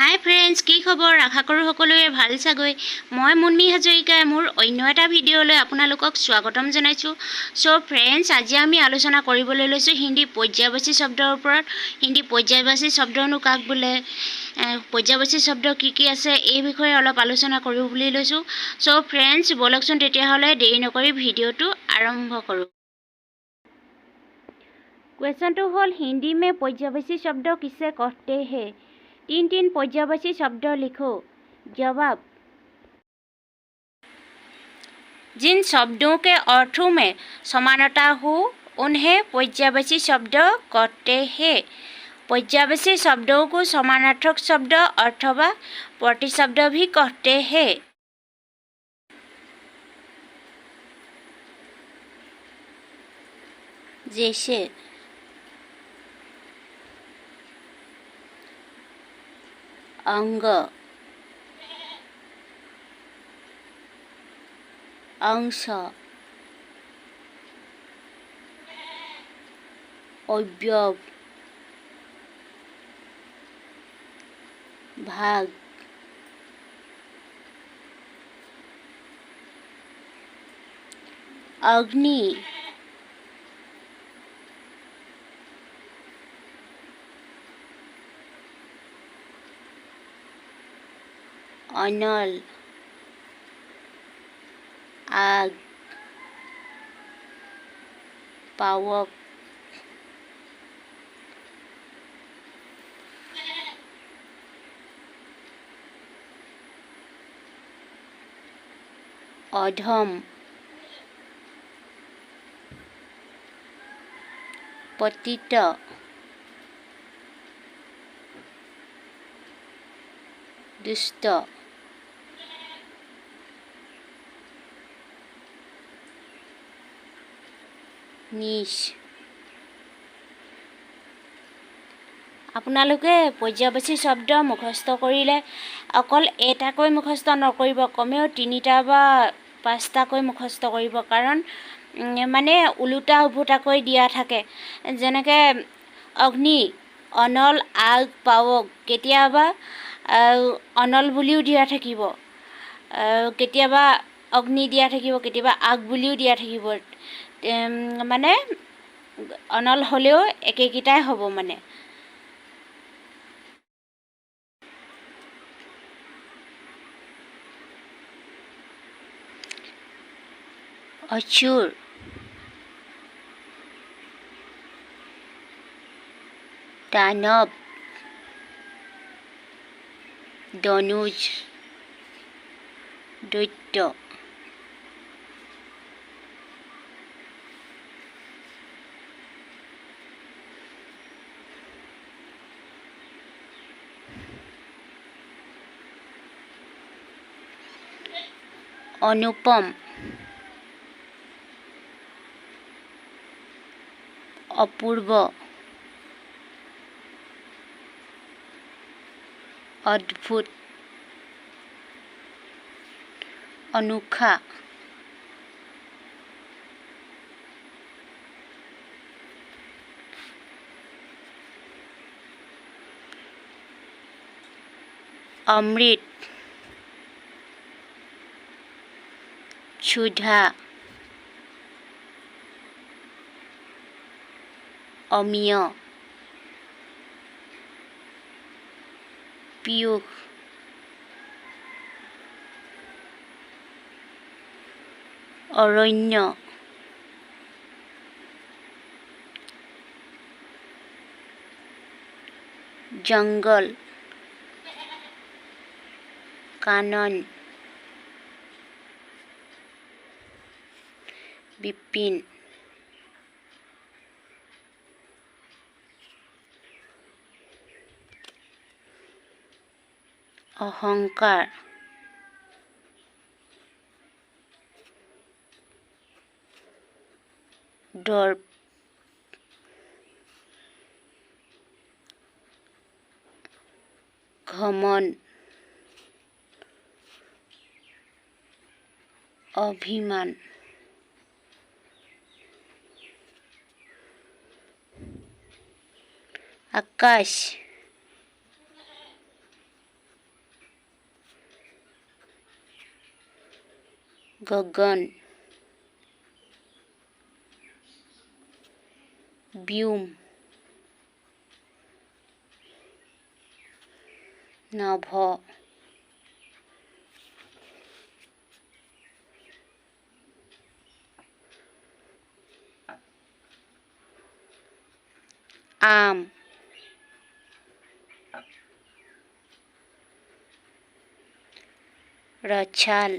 হাই friends, কি খবৰ? আশা কৰোঁ সকলোৱে ভাল চাগৈ। মই মুন্মি হাজৰিকাই মোৰ অন্য এটা ভিডিঅ'লৈ আপোনালোকক স্বাগতম জনাইছোঁ। চ' ফ্ৰেণ্ডছ, আজি আমি আলোচনা কৰিবলৈ লৈছোঁ হিন্দী পৰ্যায়বাচী শব্দৰ ওপৰত। হিন্দী পৰ্যায়বাচী শব্দনো কাক বোলে, পৰ্যায়বাচী শব্দ কি আছে, এই বিষয়ে অলপ আলোচনা কৰোঁ বুলি লৈছোঁ। চ' ফ্ৰেণ্ডছ, ব'লকচোন তেতিয়াহ'লে দেৰি নকৰি ভিডিঅ'টো আৰম্ভ কৰোঁ। কুৱেশ্যনটো হ'ল, হিন্দী में पर्यायवाची शब्द किसे कहते हैं? तीन पर्यायवाची शब्द लिखो। जवाब: जिन शब्दों के अर्थों में समानता हो उन्हें पर्यायवाची शब्द कहते हैं। पर्यायवाची शब्दों को समानार्थक शब्द अथवा प्रतिशब्द भी कहते हैं। जैसे अंग, अंश, अवयव, भाग, अग्नि, अनल, आग, पावक, अधम, पतित, दुष्ट, नीच। আপোনালোকে পৰ্যায়বাচী শব্দ মুখস্থ কৰিলে অকল এটাকৈ মুখস্থ নকৰিব, কমেও 3টা বা 5টাকৈ মুখস্থ কৰিব, কাৰণ মানে ওলোটা উভতাকৈ দিয়া থাকে। যেনেকৈ অগ্নি, অনল, আগ, পাৱক, কেতিয়াবা অনল বুলিও দিয়া থাকিব, কেতিয়াবা অগ্নি দিয়া থাকিব, কেতিয়াবা আগ বুলিও দিয়া থাকিব। মানে অনল হ'লেও একেকেইটাই হ'ব মানে। असुर, दानव, धनुज, दैत्य, अनुपम, अपूर्व, अद्भुत, अनोखा, अमृत, क्षुधा, अमीय, पीयूष, अरण्य, जंगल, कानन, विपिन, अहंकार, दर्प, घमन, अभिमान, आकाश, গগন ব্যোম নভ আম ৰছাল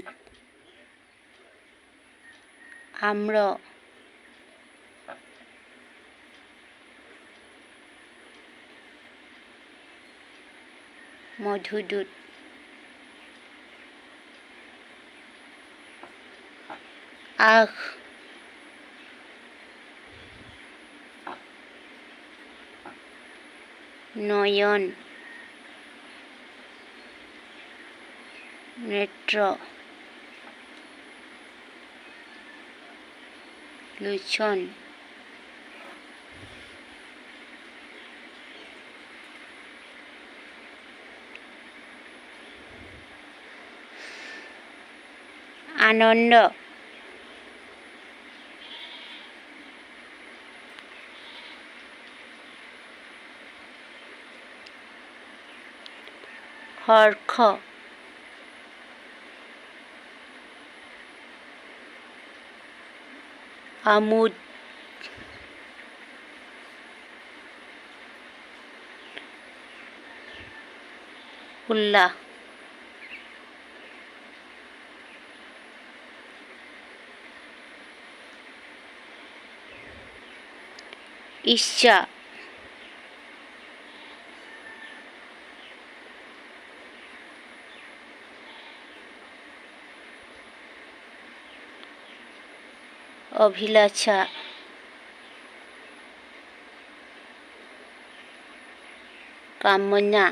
আম্ৰ মধুদূত আখ নয়ন নেত্ৰ লোচন আনন্দ হৰ্ষ আমোদ উল্লাস ইচ্ছা অভিলাষা কামনা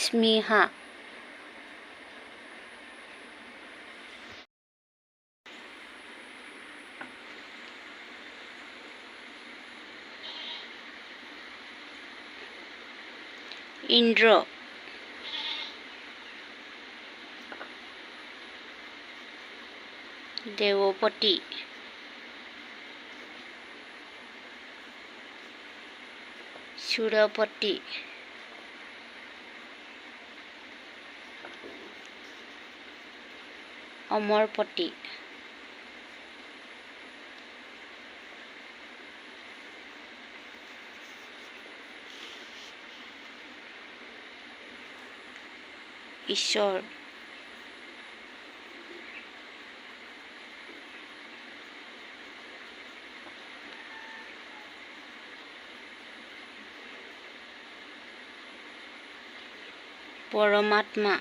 স্মিহা ইন্দ্ৰ দেৱপতি সুৰপতি অমৰপতি ঈশ্বৰ পৰমাত্মা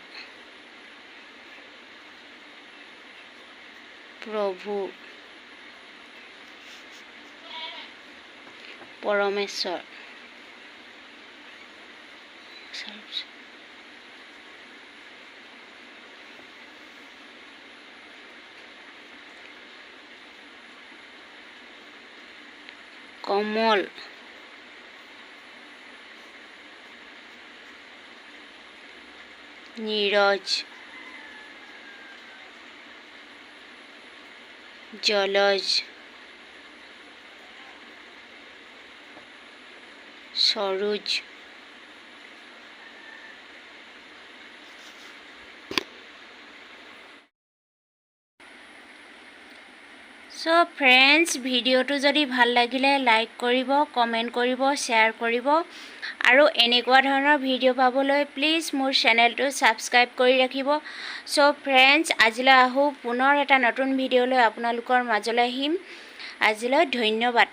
প্ৰভু পৰমেশ্বৰ কমল নীৰজ জলজ সৰোজ সো ফ্ৰেণ্ডছ ভিডিঅ'টো যদি ভাল লাগিলে লাইক কৰিব কমেণ্ট কৰিব শ্বেয়াৰ কৰিব আৰু এনেকুৱা ধৰণৰ ভিডিঅ' পাবলৈ প্লিজ মোৰ চেনেলটো ছাবস্ক্ৰাইব কৰি ৰাখিব সো ফ্ৰেণ্ডছ আজিলৈ আহোঁ পুনৰ এটা নতুন ভিডিঅ' লৈ আপোনালোকৰ মাজলৈ আহিম আজিলৈ ধন্যবাদ।